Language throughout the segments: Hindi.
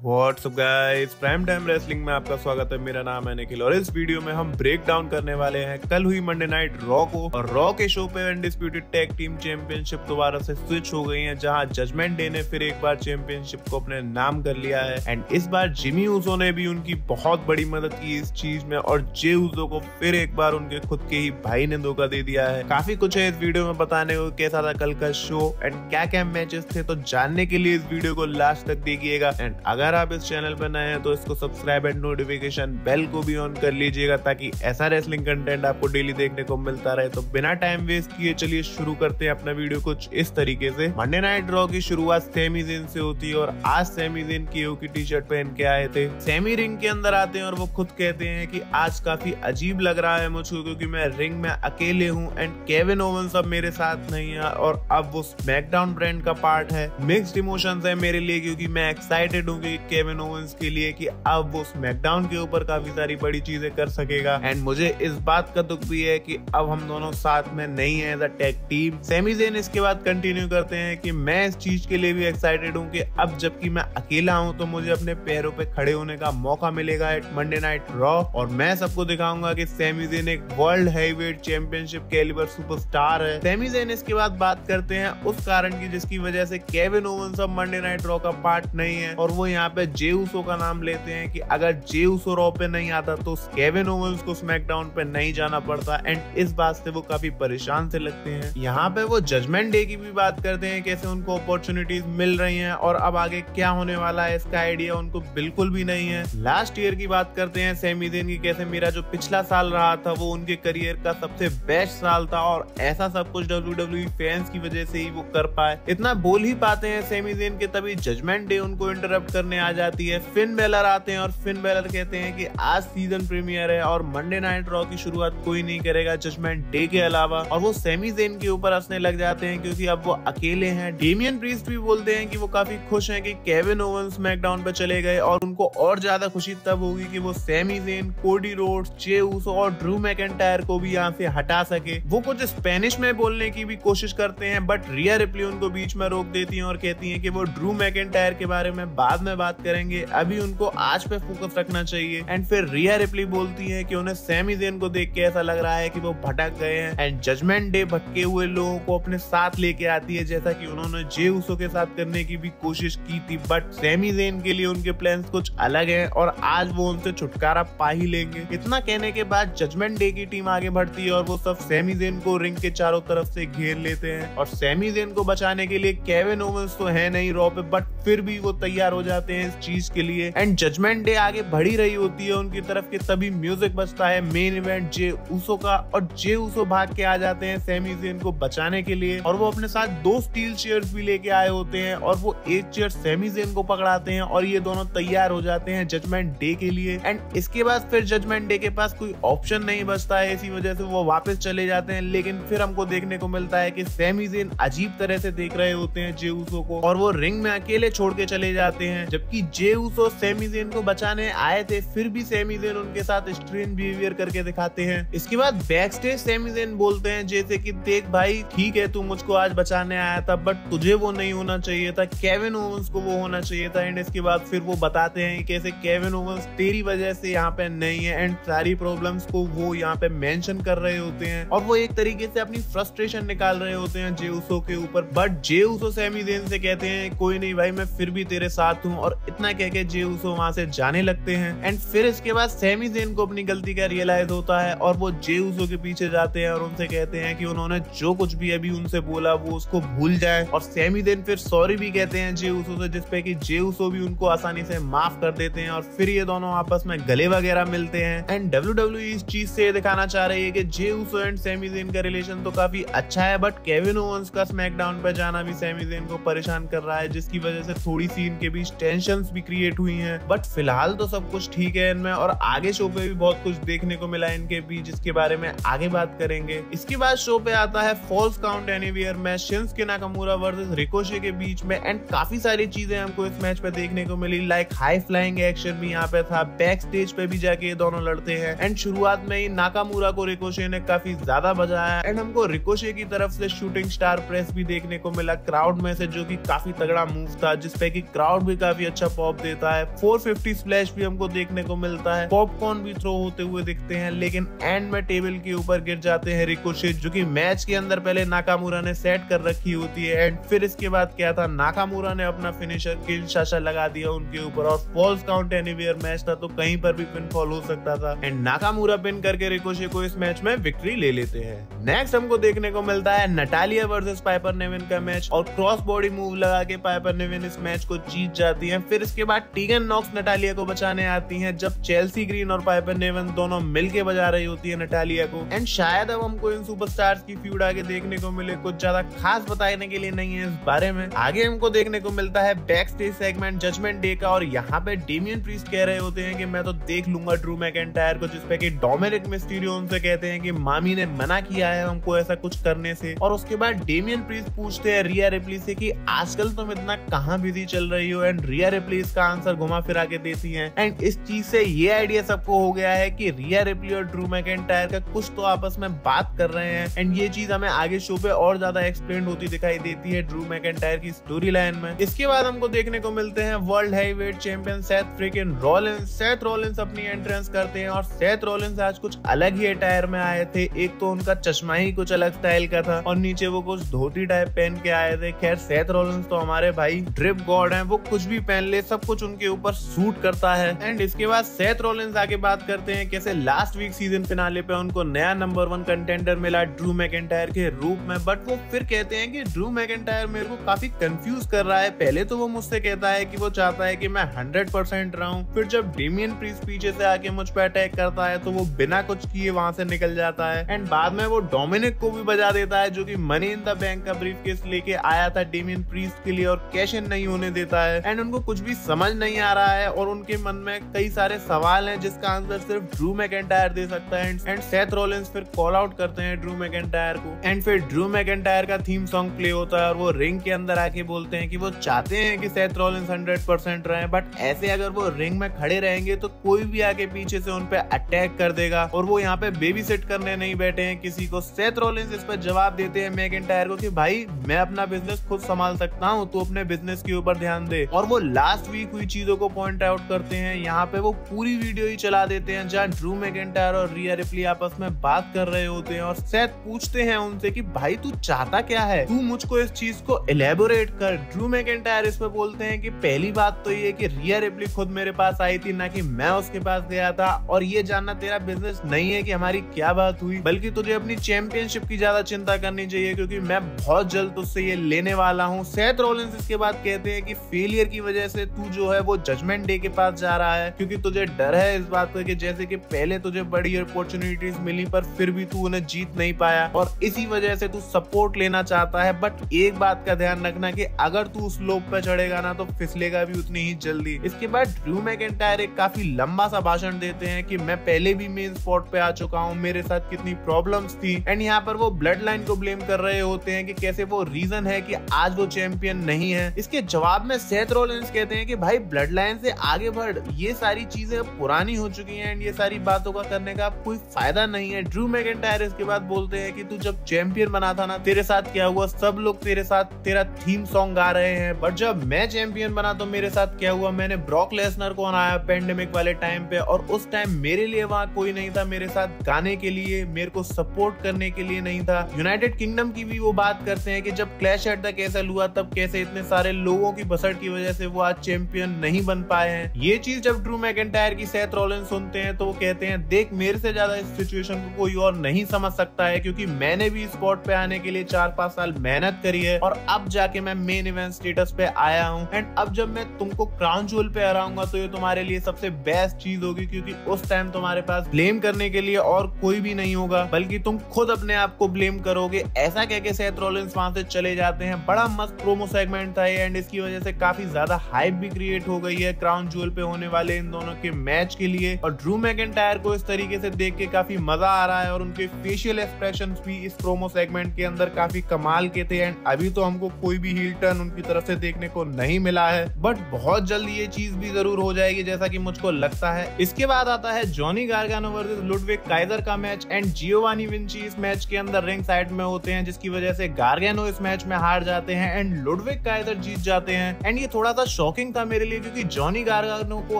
WhatsApp guys, prime time wrestling में आपका स्वागत है। मेरा नाम है निखिल और इस वीडियो में हम ब्रेक डाउन करने वाले हैं कल हुई मंडे नाइट रॉ को। और रॉ के शो पे अनडिस्प्यूटेड टैग टीम चैंपियनशिप दोबारा से स्विच हो गई है, जहां जजमेंट डे ने फिर एक बार चैंपियनशिप को अपने नाम कर लिया है। एंड इस बार जिमी ऊसो ने भी उनकी बहुत बड़ी मदद की इस चीज में, और जे ऊसो को फिर एक बार उनके खुद के ही भाई ने धोखा दे दिया है। काफी कुछ है इस वीडियो में बताने को, कैसा था कल का शो एंड क्या क्या मैचेस थे, तो जानने के लिए इस वीडियो को लास्ट तक देखिएगा। एंड अगर आप इस चैनल पर नए हैं तो इसको सब्सक्राइब एंड नोटिफिकेशन बेल को भी ऑन कर लीजिएगा, ताकि ऐसा रेसलिंग कंटेंट आपको डेली देखने को मिलता रहे। तो बिना टाइम वेस्ट किए चलिए शुरू करते हैं अपना वीडियो कुछ इस तरीके से। मंडे नाइट रॉ की शुरुआत सैमी ज़ेन से होती है और आज सैमी ज़ेन KO की टी शर्ट पहन के आए थे। सैमी रिंग के अंदर आते हैं और वो खुद कहते हैं कि आज काफी अजीब लग रहा है मुझको, क्योंकि मैं रिंग में अकेले हूँ एंड केविन ओवेंस अब मेरे साथ नहीं है और अब वो स्मैकडाउन ब्रांड का पार्ट है। मिक्स्ड इमोशंस है मेरे लिए, क्योंकि मैं एक्साइटेड हूँ कि केविन ओवेंस के लिए कि अब वो स्मैकडाउन के ऊपर काफी सारी बड़ी चीजें कर सकेगा। एंड मुझे इस बात का दुख भी है कि अब हम दोनों साथ में नहीं है as a tag team. Sami Zayn इसके बाद कंटिन्यू करते हैं कि मैं इस चीज के लिए भी एक्साइटेड हूँ कि अब जबकि मैं अकेला हूँ तो मुझे अपने पैरों पे खड़े होने का मौका मिलेगा एट मंडे नाइट रॉ, और मैं सबको दिखाऊंगा कि सैमी ज़ेन एक world heavyweight championship calibre superstar है। सैमी ज़ेन इसके बाद बात करते हैं उस कारण की जिसकी वजह से केविन ओवेंस अब मंडे नाइट रॉ का पार्ट नहीं है, और वो यहाँ पे जे ऊसो का नाम लेते हैं कि अगर जे ऊसो रॉ पे नहीं आता तो केविन ओवेंस को स्मैकडाउन पे नहीं जाना पड़ता। एंड इस बात से वो काफी परेशान से लगते हैं। यहाँ पे वो जजमेंट डे की भी बात करते हैं, कैसे उनको अपॉर्चुनिटीज मिल रही हैं और अब आगे क्या होने वाला है इसका आइडिया उनको बिल्कुल भी नहीं है। लास्ट ईयर की बात करते हैं सैमी ज़ेन की, कैसे मेरा जो पिछला साल रहा था वो उनके करियर का सबसे बेस्ट साल था और ऐसा सब कुछ WWE फैंस की वजह से ही वो कर पाए। इतना बोल ही पाते हैं सैमी ज़ेन के, तभी जजमेंट डे उनको इंटरप्ट करने आ जाती है। फिन बेलर आते हैं और फिन बेलर कहते हैं कि आज सीजन प्रीमियर है और मंडे नाइट रॉ की शुरुआत कोई नहीं करेगा जजमेंट डे के अलावा, और वो सैमी ज़ेन के ऊपर हंसने लग जाते हैं क्योंकि अब वो अकेले हैं। डेमियन प्रीस्ट भी बोलते हैं कि वो काफी खुश हैं कि केविन ओवेंस स्मैकडाउन पे चले गए, और उनको और ज्यादा खुशी तब होगी कि वो Sami Zayn, Cody Rhodes, Jey Uso और ड्रू मैकिंटायर को भी यहाँ से हटा सके। वो कुछ स्पेनिश में बोलने की भी कोशिश करते हैं, बट रिया रिप्ली उनको बीच में रोक देती है और कहती है कि वो ड्रू मैकिंटायर के बारे में बाद में बात करेंगे, अभी उनको आज पे फोकस रखना चाहिए। एंड फिर रिया रिप्ली बोलती है कि उन्हें सैमी ज़ेन को देख के ऐसा लग रहा है कि वो भटक गए हैं। एंड जजमेंट डे भटके हुए लोगों को अपने साथ लेके आती है, जैसा कि उन्होंने जे ऊसो के साथ करने की भी कोशिश की थी, बट सैमी ज़ेन के लिए उनके प्लान्स कुछ अलग हैं और आज वो उनसे छुटकारा पा ही लेंगे। इतना कहने के बाद जजमेंट डे की टीम आगे बढ़ती है और वो सब सैमी ज़ेन को रिंग के चारों तरफ से घेर लेते हैं, और सैमी ज़ेन को बचाने के लिए केविन ओवेंस तो है नहीं रॉ पे, बट फिर भी वो तैयार हो जाते हैं इस चीज के लिए। एंड जजमेंट डे आगे बढ़ी रही होती है उनकी तरफ के, तभी म्यूजिक बजता है मेन इवेंट जे ऊसो का, और जे ऊसो भाग के आ जाते हैं सैमी ज़ेन को बचाने के लिए, और वो अपने साथ 2 स्टील चेयर्स भी लेके आए होते हैं, और वो एक चेयर सैमी ज़ेन को पकड़ाते हैं और ये दोनों तैयार हो जाते हैं जजमेंट डे के लिए। एंड इसके बाद फिर जजमेंट डे के पास कोई ऑप्शन नहीं बचता है, इसी वजह से वो वापस चले जाते हैं। लेकिन फिर हमको देखने को मिलता है कि सैमी ज़ेन अजीब तरह से देख रहे होते हैं जे ऊसो को, और वो रिंग में अकेले छोड़ के चले जाते हैं, जबकि जे ऊसो सैमी ज़ेन को बचाने आए थे, फिर भी सैमी ज़ेन उनके साथ स्ट्रेंज बिहेवियर करके दिखाते हैं। इसके बाद बैक स्टेज सैमी ज़ेन बोलते हैं जैसे कि देख भाई, ठीक है तू मुझको आज बचाने आया था, बट तुझे वो नहीं होना चाहिए था, केविन ओवेंस को वो होना चाहिए था। एंड इसके बाद फिर वो बताते हैं कैसे केविन ओवेंस तेरी वजह से यहाँ पे नहीं है, एंड सारी प्रॉब्लम्स को वो यहाँ पे मेंशन कर रहे होते हैं, और वो एक तरीके से अपनी फ्रस्ट्रेशन निकाल रहे होते हैं जे ऊसो के ऊपर। But Jey Uso Sami Zayn से कहते हैं कोई नहीं भाई, मैं फिर भी तेरे साथ हूँ, और इतना कह के जे ऊसो वहां से जाने लगते हैं। एंड फिर इसके बाद सैमी ज़ेन को अपनी गलती का रियलाइज होता है और वो जे ऊसो के पीछे जाते हैं और उनसे कहते हैं कि उन्होंने जो कुछ भी अभी उनसे बोला वो उसको भूल जाए, और सैमी ज़ेन फिर सॉरी भी कहते हैं जे ऊसो से, जिसपे कि जे ऊसो भी उनको आसानी से माफ कर देते हैं, और फिर ये दोनों आपस में गले वगैरह मिलते हैं। एंड WWE इस चीज से दिखाना चाह रही है कि Jey Uso and Sami Zayn का रिलेशन तो काफी अच्छा है, बट केविन ओवेंस का स्मैकडाउन पर जाना भी सैमी ज़ेन को परेशान कर रहा है, जिसकी वजह से थोड़ी सी इनके बीच टेंशंस भी क्रिएट हुई हैं। बट फिलहाल तो सब कुछ ठीक है इनमें, और आगे शो पे भी बहुत कुछ देखने को मिला इनके बीच, जिसके बारे में आगे बात करेंगे। इसके बाद शो पे आता है false count anywhere match Shinsuke Nakamura versus Ricochet के बीच में, एंड काफी सारी चीजें हमको इस मैच पे देखने को मिली, लाइक हाई फ्लाइंग एक्शन भी यहाँ पे था, बैक स्टेज पे भी जाके ये दोनों लड़ते हैं। एंड शुरुआत में ही नाकामुरा को रिकोशे ने काफी ज्यादा बजाया, एंड हमको रिकोशे की तरफ से शूटिंग स्टार प्रेस भी देखने को मिला क्राउड में से, जो कि काफी तगड़ा मूव था, जिसपे कि क्राउड भी काफी अच्छा पॉप देता है। 450 स्प्लैश भी हमको देखने को मिलता है, पॉपकॉर्न भी थ्रो होते हुए दिखते हैं, लेकिन एंड में टेबल के ऊपर गिर जाते हैं रिकोशेट, जो कि मैच के अंदर पहले नाकामुरा ने सेट कर रखी होती है। एंड फिर इसके बाद क्या था, नाकामुरा ने अपना फिनिशर किनशासा लगा दिया उनके ऊपर, और फॉल्स काउंट एनीवेयर मैच था तो कहीं पर भी पिन फॉल हो सकता था। एंड नाकामुरा पिन करके रिकोशे को इस मैच में विक्ट्री ले लेते हैं। नेक्स्ट हमको देखने को मिलता है नटालिया वर्सेस पाइपर नेविन का मैच, और क्रॉस बॉडी मूव लगा के पाइपर नेविन इस मैच को जीत जाती है। फिर इसके बाद टीगन नॉक्स नटालिया को बचाने आती हैं, जब चेल्सी ग्रीन और पाइपर नेविन दोनों मिलके बजा रही होती है नटालिया को। एंड शायद अब हमको इन सुपरस्टार्स की फ्यूड आगे देखने को मिले, कुछ ज्यादा खास बताने के लिए नहीं है इस बारे में। आगे हमको देखने को मिलता है backstage segment Judgment Day का, और यहाँ पे डेमियन प्रीस्ट कह रहे होते हैं कि मैं तो देख लूंगा ड्रू मैकिंटायर को, जिसपे कि डोमिनिक मिस्टीरियो उनसे कहते हैं कि मामी ने मना किया है हमको ऐसा कुछ करने से। और उसके बाद डेमियन प्रीस्ट पूछते हैं रिया रिप्ली से कि आजकल तुम इतना कहाँ बिजी चल रही हो, एंड रिया रिप्ली इसका आंसर घुमा फिरा के देती हैं। एंड इस चीज से ये आइडिया सबको हो गया है कि रिया रिप्ली और ड्रू मैकिंटायर का कुछ तो आपस में बात कर रहे हैं। एंड ये चीज हमें आगे शो पे और ज्यादा एक्सप्लेन होती दिखाई देती है ड्रू मैकिंटायर की स्टोरी लाइन में। इसके बाद हमको देखने को मिलते हैं world heavyweight champion Seth freaking Rollins. Seth Rollins अपनी एंट्रेंस करते हैं, और सेथ रॉलिंस आज कुछ अलग ही अटायर में आए थे। एक तो उनका चश्मा ही कुछ अलग स्टाइल का था, और नीचे वो कुछ धोती टाइप पहन के आए थे। खैर सेथ रॉलिंस तो हमारे भाई ड्रिप गॉड हैं, वो कुछ भी पहन ले सब कुछ उनके ऊपर सूट करता है। एंड इसके बाद सेथ रॉलिंस आगे बात करते हैं कैसे लास्ट वीक सीजन फिनाले पे उनको नया नंबर 1 कंटेंडर मिला ड्रू मैकिंटायर के रूप में, बट वो फिर कहते हैं कि ड्रू मैकिंटायर मेरे को काफी कंफ्यूज कर रहा है। पहले तो वो मुझसे कहता है कि वो चाहता है कि मैं 100% रहूं, फिर जब डेमियन प्रीस्ट पीछे से आके मुझ पे अटैक करता है तो वो बिना कुछ किए वहां से निकल जाता है। एंड बाद में वो डोमिनिक को भी बजा देता है, जो कि मनी इन द बैंक का ब्रीफकेस लेके आया था डेमियन प्रीस्ट के लिए, और कैश इन नहीं होने देता है। एंड उनको कुछ भी समझ नहीं आ रहा है, और उनके मन में कई सारे सवाल हैं जिसका आंसर सिर्फ ड्रू मैकिंटायर दे सकता है। एंड सेथ रॉलिंस फिर कॉल आउट करते हैं ड्रू मैकिंटायर को, एंड फिर ड्रू मैकिंटायर का थीम सॉन्ग प्ले होता है, और वो रिंग के अंदर आके बोलते हैं कि वो चाहते हैं कि सेथ रॉलिंस 100% रहे, बट ऐसे अगर वो रिंग में खड़े रहेंगे तो कोई भी आके पीछे से उन पे अटैक कर देगा, और वो यहाँ पे बेबी सिट करने नहीं बैठे हैं किसी को। सेथ रॉलिंस इस पर जवाब देते हैं मैकिंटायर को कि भाई मैं अपना बिजनेस खुद संभाल सकता हूँ, तो अपने बिजनेस के ऊपर ध्यान दे। और वो लास्ट वीक हुई चीजों को पॉइंट आउट करते हैं। यहाँ पे वो पूरी वीडियो ही चला देते हैं जहाँ ड्रू मैकिंटायर और रिया रिप्ली आपस में बात कर रहे होते हैं, और सेथ पूछते हैं उनसे कि भाई तू चाहता क्या है, तू मुझको इस चीज को एलेबोरेट कर। ड्रू मैकिंटायर इस पे बोलते हैं कि पहली बात तो ये कि रिया रिप्ली खुद मेरे पास आई थी, ना कि मैं उसके पास गया था, और ये जानना तेरा बिजनेस नहीं है कि हमारी क्या बात हुई, बल्कि तुझे अपनी चैंपियनशिप की ज्यादा चिंता करनी चाहिए, क्योंकि मैं बहुत जल्द तुझसे ये लेने वाला हूँ। सेथ रॉलिंस इसके बाद कहते हैं कि फेलियर की वजह से तू जो है वो जजमेंट डे के पास जा रहा है, क्योंकि तुझे डर है इस बात का कि जैसे कि पहले तुझे बड़ी अपॉर्चुनिटीज मिली पर फिर भी तू उन्हें जीत नहीं पाया, और इसी वजह से तू सपोर्ट लेना चाहता है। बट एक बात का ध्यान रखना कि अगर तू उस स्लोप पे चढ़ेगा ना तो फिसलेगा भी उतनी ही जल्दी। इसके बाद ड्रू मैकिंटायर एक काफी लंबा सा भाषण देते हैं कि मैं पहले भी मेन स्पॉट पे आ चुका हूँ, मेरे साथ कितनी प्रॉब्लम्स थी। एंड यहाँ पर वो ब्लड लाइन को ब्लेम कर रहे होते हैं कि कैसे वो रीजन है कि आज वो चैंपियन नहीं है। इसके जवाब में सेथ रॉलिंस कहते हैं कि भाई ब्लड लाइन से आगे बढ़, ये सारी चीजें पुरानी हो चुकी हैं, एंड ये सारी बातों का करने का कोई फायदा नहीं है। ड्रू मैकिंटायर इसके बाद बोलते हैं कि तू जब चैंपियन बना था ना, तेरे साथ क्या हुआ, सब लोग तेरे साथ तेरा थीम सॉन्ग गा रहे हैं, बट जब मैं चैंपियन बना तो मेरे साथ क्या हुआ, मैंने ब्रॉक लेसनर को हराया पेंडेमिक वाले टाइम पे, और उस टाइम मेरे लिए वहाँ कोई नहीं था मेरे साथ गाने के लिए, मेरे को सपोर्ट करने के लिए नहीं था। यूनाइटेड किंगडम की भी वो बात करते हैं कि जब क्लैश एट द कैसल हुआ तब कैसे इतने सारे लोगों की बसट की वजह से वो आज चैंपियन नहीं बन पाए हैं। ये चीज जब ड्रू मैकिंटायर की सेथ रॉलिंस सुनते हैं तो वो कहते हैं देख मेरे से ज्यादा इस सिचुएशन को कोई और नहीं समझ सकता है, क्योंकि मैंने भी स्पॉट पे आने के लिए 4-5 साल मेहनत करी है, और अब जाके मैं मेन इवेंट स्टेटस पे आया हूँ। एंड अब जब मैं तुमको क्राउन ज्वेल पे हराऊंगा तो ये तुम्हारे लिए सबसे बेस्ट चीज होगी, क्योंकि उस टाइम तुम्हारे पास ब्लेम करने के लिए और कोई भी नहीं होगा, बल्कि तुम खुद अपने आप को ब्लेम करोगे। ऐसा कह के सेथ रॉलिंस वहां से चले जाते हैं। बड़ा मस्त प्रोमो सेगमेंट था ये, एंड इसकी वजह से काफी ज्यादा हाइप भी क्रिएट हो गई है क्राउन ज्वेल पे होने वाले इन दोनों के मैच के लिए। और ड्रू मैकिंटायर को इस तरीके से देख के काफी मजा आ रहा है, और उनके फेशियल एक्सप्रेशंस भी इस प्रोमो सेगमेंट के अंदर काफी कमाल के थे। एंड अभी तो हमको कोई भी हील टर्न उनकी तरफ से देखने को नहीं मिला है, बट बहुत जल्द ये चीज भी जरूर हो जाएगी जैसा कि मुझको लगता है। इसके बाद आता है Johnny Gargano versus Ludwig Kaizer का मैच, एंड जियोवानी विंची इस मैच के अंदर रिंग साइड में होते हैं, जिसकी वजह से गार्गानो इस मैच में हार जाते हैं एंड लुडविग काइजर जीत जाते हैं। एंड ये थोड़ा सा शॉकिंग था मेरे लिए, क्योंकि जॉनी गार्गानो को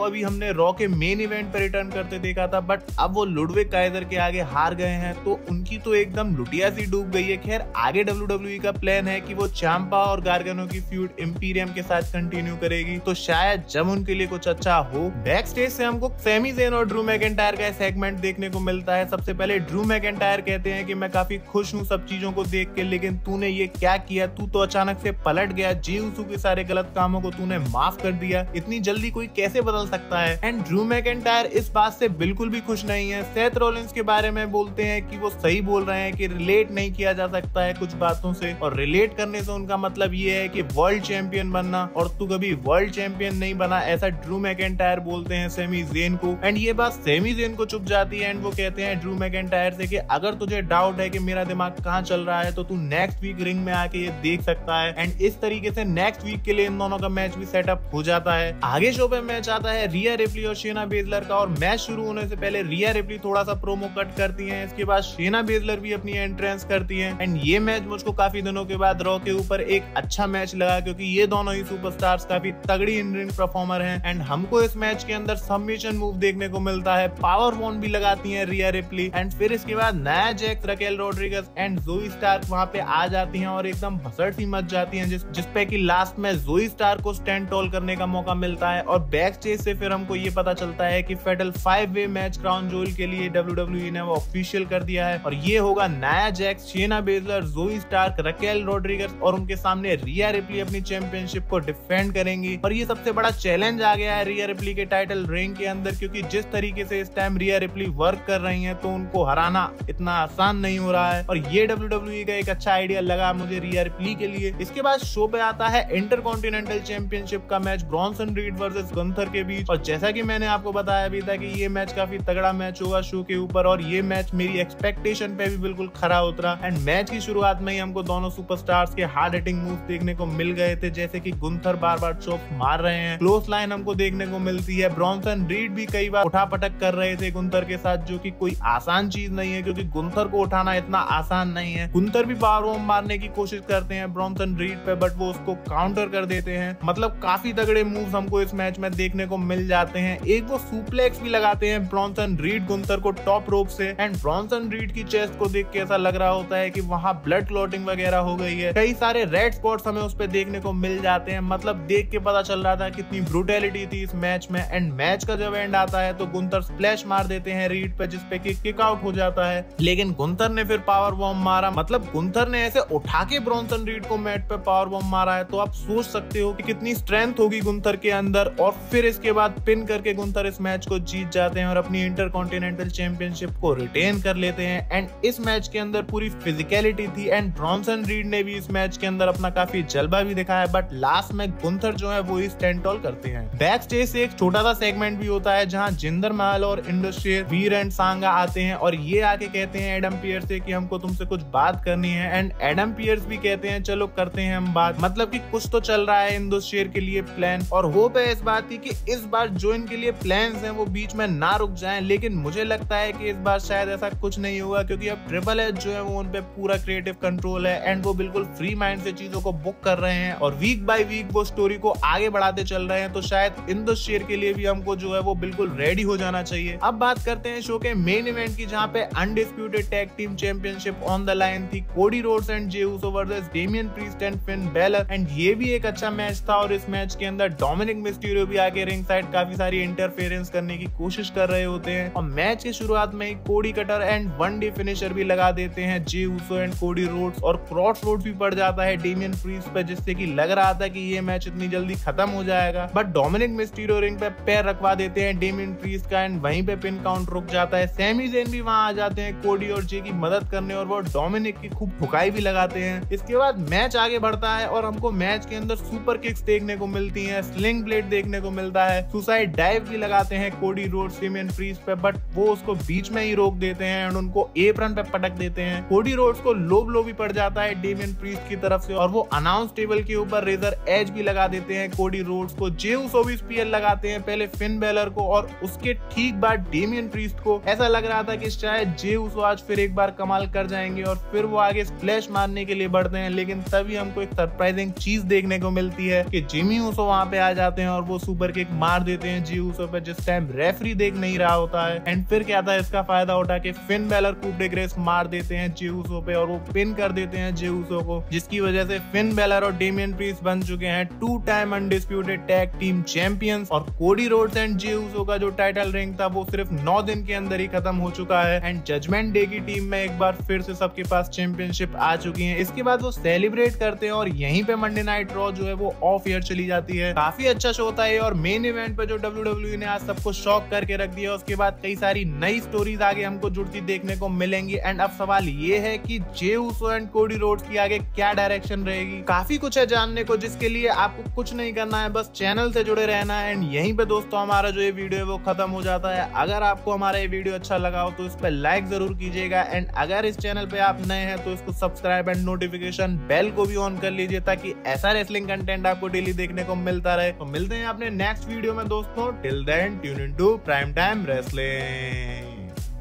अभी हमने रॉ के मेन इवेंट पर रिटर्न करते देखा था, बट अब वो लुडविग काइजर के आगे हार गए हैं, तो उनकी तो एकदम लुटिया सी डूब गई है। खैर आगे WWE का प्लान है कि वो चांपा और गार्गानो की फ्यूड इंपीरियम के साथ कंटिन्यू करेगी, तो शायद जब उनके लिए कुछ अच्छा हो। बैक स्टेज से हमको सैमी ज़ेन और ड्रू मैकिंटायर का सेगमेंट देखने को मिलता है। सबसे पहले ड्रू मैकिंटायर कहते हैं कि मैं काफी खुश हूँ सब चीजों को देख के, लेकिन तूने ये क्या किया, तू तो अचानक से पलट गया, जे उसू के सारे गलत कामों को तूने माफ कर दिया, इतनी जल्दी कोई कैसे बदल सकता है। एंड ड्रू मैकिंटायर इस बात से बिल्कुल भी खुश नहीं है। सेथ रॉलिंस के बारे में बोलते हैं कि वो सही बोल रहे हैं कि रिलेट नहीं किया जा सकता है कुछ बातों से, और रिलेट करने से उनका मतलब ये है कि वर्ल्ड चैंपियन बनना, और तू कभी वर्ल्ड चैंपियन नहीं बना, ऐसा ड्रू मैकिंटायर बोलते हैं सैमी ज़ेन को। एंड ये बात सैमी ज़ेन को चुप जाती है, एंड वो कहते हैं ड्रू मैकिंटायर से कि अगर तुझे डाउट है कि मेरा दिमाग कहाँ चल रहा है तो तू नेक्स्ट वीक रिंग में आके ये देख सकता है। एंड इस तरीके से नेक्स्ट वीक के लिए इन दोनों का मैच भी सेटअप हो जाता है। आगे शो पे मैच आता है रिया रिप्ली और शेना बेजलर का, और मैच शुरू होने से पहले रिया रिप्ली थोड़ा सा प्रोमो कट करती है, इसके बाद शेना बेजलर भी अपनी एंट्रेंस करती है। एंड ये मैच मुझको काफी दिनों के बाद रॉ के ऊपर एक अच्छा मैच लगा, क्योंकि ये दोनों ही सुपरस्टार्स काफी तगड़ी इन रिंग परफॉर्मर हैं। एंड हमको इस मैच के अंदर सबमिशन मूव देखने को मिलता है, पावर वॉन भी लगाती है रिया रिप्ली। एंड फिर इसके बाद नया जैक्स, रकेल रोड्रिगेज एंड जोई स्टार्क वहां पे आ जाती हैं और एकदम भसड़ सी मच जाती हैं, जिसपे कि लास्ट में जोई स्टार्क को स्टैंड टॉल करने का मौका मिलता है। और बैक स्टेज से फिर हमको ये पता चलता है कि फेटल 5-वे मैच क्राउन ज्वेल के लिए WWE ने वो ऑफिशियल कर दिया है, और ये होगा नया जैक्स, शेना बेजलर, जोई स्टार्क, रकेल रोड्रिगेज, और उनके सामने रिया रिप्ली अपनी चैंपियनशिप को डिफेंड करेंगी। और ये सबसे बड़ा चैलेंज आ गया है रिया रिप्ली के टाइटल रिंग के अंदर, क्योंकि जिस तरीके से इस टाइम रिया रिप्ली वर्क कर रही हैं, तो उनको हराना इतना आसान नहीं हो रहा है, और ये WWE का एक अच्छा आइडिया लगा मुझे रिया रिप्ली के लिए। इसके बाद शो पे आता है इंटरकॉन्टिनेंटल चैंपियनशिप का match Bronson read versus Gunther के बीच, और जैसा कि मैंने आपको बताया भी था कि ये मैच काफी तगड़ा मैच होगा शो के ऊपर, और ये मैच मेरी एक्सपेक्टेशन पे भी बिल्कुल खरा उतरा। एंड मैच की शुरुआत में ही हमको दोनों सुपरस्टार्स के हार्ड हिटिंग मूव देखने को मिल गए थे, जैसे कि गुंथर बार बार चोप मार रहे हैं, क्लोज लाइन हमको देखने को मिलती है, ब्रॉन्सन रीड भी कई बार उठा पटक कर रहे थे गुंथर के साथ, जो कि कोई आसान चीज नहीं है, क्योंकि गुंथर को उठाना इतना आसान नहीं है। गुंथर भी पावर बॉम्ब मारने की कोशिश करते हैं ब्रॉन्सन रीड पे, बट वो उसको काउंटर कर देते हैं। मतलब काफी तगड़े मूव्स हमको इस मैच में देखने को मिल जाते हैं। एक वो सुप्लेक्स भी लगाते हैं ब्रॉन्सन रीड गुंथर को टॉप रोप से, एंड ब्रॉन्सन रीड की चेस्ट को देख के ऐसा लग रहा होता है कि वहां ब्लड क्लॉटिंग वगैरह हो गई है, कई सारे रेड स्पॉट्स हमें उस पे देखने को मिल जाते हैं। मतलब देख के पता चल रहा था कितनी ब्रूटैलिटी थी इस मैच में। एंड मैच का जब एंड आता है तो गुंथर स्प्लैश मार देते हैं रीड पे, जिसपे कि किक आउट हो जाता है, लेकिन गुंथर ने फिर पावर बॉम्ब मारा। मतलब गुंथर ने ऐसे उठा के ब्रॉन्सन रीड को मैट पे पावर बॉम्ब मारा है, तो आप सोच सकते हो कि कितनी स्ट्रेंथ होगी गुंथर के अंदर। और फिर इसके बाद पिन करके गुंथर इस मैच को जीत जाते हैं और अपनी इंटरकॉन्टिनेंटल चैंपियनशिप को रिटेन कर लेते हैं। एंड इस मैच के अंदर पूरी फिजिकलिटी थी, एंड ब्रॉन्सन रीड ने भी इस मैच के अंदर अपना काफी जलवा भी दिखाया, बट लास्ट में गुंथर जो है वो ही स्टैंड टॉल करते हैं। बैक स्टेज से एक छोटा सा सेगमेंट भी होता है जहां जिंदर महल और इंडस्ट्रियल वीर एंड सांगा आते हैं, और ये आके कहते हैं एडम पियर्स से कि हमको तुमसे कुछ बात करनी है। एंड एडम पियर्स भी कहते हैं चलो करते हैं हम बात, मतलब कि कुछ तो चल रहा है इंडस्ट्रियल के लिए प्लान, और होप है इस बात की कि इस बार जो इनके लिए प्लान्स हैं वो बीच में ना रुक जाएं। लेकिन मुझे लगता है कि इस बार शायद ऐसा कुछ नहीं होगा, क्योंकि अब ट्रिपल एच जो है वो उन पे पूरा क्रिएटिव कंट्रोल है, एंड वो बिल्कुल फ्री माइंड से चीजों को बुक कर रहे हैं, और वीक बाय वीक वो स्टोरी को आगे बढ़ाते चल रहे हैं। तो शायद इन द शेयर के लिए भी हमको जो है वो बिल्कुल रेडी हो जाना चाहिए। अब बात करते हैं शो के मेन इवेंट की, जहां पे undisputed tag team championship on the line थी। Cody Rhodes and Jey Uso versus Damian Priest and Finn Balor, and ये भी एक अच्छा मैच था। और इस मैच के अंदर डोमिनिक मिस्टीरियो भी आके रिंग साइड काफी सारी इंटरफेरेंस करने की कोशिश कर रहे होते हैं, और मैच की शुरुआत में ही कोडी cutter and one day finisher भी लगा देते हैं जे उसो एंड कोडी रोड्स, और क्रॉस रोड भी पड़ जाता है डेमियन प्रीस्ट पे, जिससे कि लग रहा था कि ये मैच इतनी जल्दी खत्म हो जाएगा। बट डोमिनिक मिस्टीरियो रिंग पे पैर रखवा देते हैं डेमियन प्रीस्ट का, एंड वहीं पे पिन काउंट रुक जाता है। सैमी ज़ेन भी वहां आ जाते हैं कोडी और जे की मदद करने, और वो डोमिनिक की खूब ठुकाई भी लगाते हैं। इसके बाद मैच आगे बढ़ता है और हमको मैच के अंदर सुपर किक्स देखने को मिलती हैं, स्लिंग ब्लेड देखने को मिलता है, सुसाइड डाइव भी लगाते हैं कोडी रोड्स डेमियन प्रीस्ट पे, बट वो उसको बीच में ही रोक देते हैं एंड उनको एप्रन पे पटक देते हैं। कोडी रोड्स को लो ब्लो भी पड़ जाता है डेमियन प्रीस्ट की तरफ से, और वो अनाउंस टेबल के ऊपर रेजर एज भी लगा देते हैं कोडी रोड्स को। जे उसो भी स्पीयर लगाते हैं, पहले फिन बैलर को और उसके ठीक बाद डेमियन प्रीस्ट को। ऐसा लग रहा था कि शायद जे उसो आज फिर एक बार कमाल कर जाएंगे, और फिर वो आगे स्प्लैश मारने के लिए बढ़ते हैं, लेकिन तभी हमको एक सरप्राइजिंग चीज देखने को मिलती है कि जिमी जेमी ऊसो वहां पे आ जाते हैं और वो सुपर किक मार देते हैं जी ऊसो पे, जिस टाइम रेफरी देख नहीं रहा होता है। एंड फिर क्या था, इसका फायदा उठा के फिन बैलर कूप डे ग्रेस मार देते हैं जी ऊसो पे और वो पिन कर देते हैं जी ऊसो को, जिसकी वजह से फिन बैलर और डेमियन प्रीस्ट बन चुके हैं 2 time undisputed tag team champions. और कोडी रोड्स एंड जी ऊसो का जो टाइटल रिंग था वो सिर्फ 9 दिन के अंदर ही खत्म हो चुका है। एंड जजमेंट डे की टीम में एक बार फिर से सबके पास चैंपियनशिप आ चुकी है। इसके बाद वो सेलिब्रेट करते हैं और यहीं पे मंडे नाइट रॉ जो है वो ऑफ एयर चली जाती है। काफी अच्छा शो था ये और मेन इवेंट पे जो WWE ने आज सबको शॉक करके रख दिया। उसके बाद कई सारी नई स्टोरीज आगे हमको जुड़ती देखने को मिलेंगी। एंड अब सवाल ये है कि Jey Uso and Cody Rhodes की आगे क्या डायरेक्शन रहेगी। काफी कुछ है जानने को, जिसके लिए आपको कुछ नहीं करना है, बस चैनल से जुड़े रहना है। एंड यहीं पे दोस्तों हमारा जो ये वीडियो है वो खत्म हो जाता है। अगर आपको हमारा ये वीडियो अच्छा लगा हो तो इस पर लाइक जरूर कीजिएगा। एंड अगर इस चैनल पे आप नए हैं तो इसको सब्सक्राइब एंड नोटिफिकेशन बेल को भी ऑन कर लीजिए, ताकि ऐसा रेसलिंग कंटेंट आपको डेली देखने को मिलता रहे। तो मिलते हैं अपने नेक्स्ट वीडियो में दोस्तों। Till then tune in to prime time wrestling.